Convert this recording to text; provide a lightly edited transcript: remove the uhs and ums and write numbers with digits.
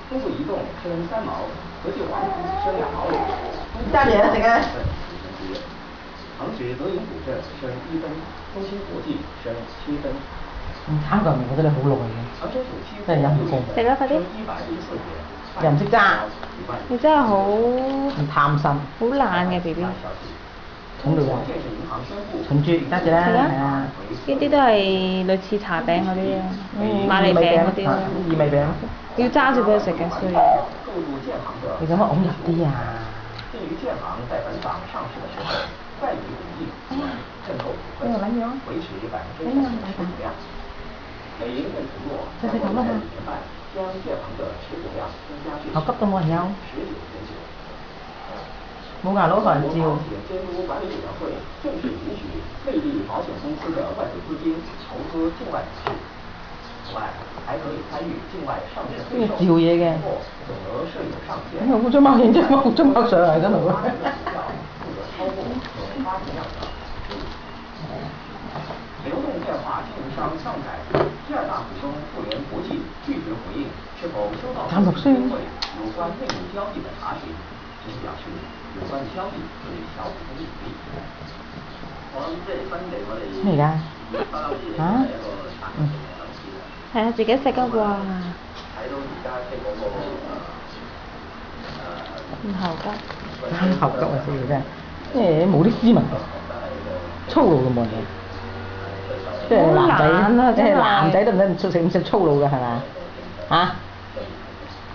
中部移动升3毛，和记网升2毛5。加嘢食啊！杭指德盈股份升1分，中芯国际升7分。慘過人哋覺得你好耐嘅，真係陰功。食啦，快啲！又唔識揸，你真係好貪心，好懶嘅 B B。蠢女人，蠢豬，揸住啦，係啊！呢啲都係類似茶餅嗰啲啊，馬利餅嗰啲咯。薏米餅。要揸住俾佢食嘅，所以。你咁樣㧬入啲啊！鉴于建行在本港上市的时候，外移股益，认购股份维持40%持股量。美银认承诺，在未来2年半将建行的持股量增加至好急都冇人有。19.9%。冇牙佬還照。保险监督管理委员会正式允许内地保险公司的外汇资金投资境外股市，此外还可以参与境外上市配售，照嘢嘅。总额设有上限。我張貓影啫，我張貓上嚟嗰度。流动电话经营商上海第2大股东富联国际拒绝回应是否收到证监会有关内幕交易的查询，只表示有關交易對小股東有利。咩嚟㗎？嚇？係啊，自己食㗎喎。唔後急。啱後急啊！死佢真係，冇啲斯文，粗魯嘅冇人。即係男仔，即係男仔都唔使唔食粗魯㗎係咪？嚇？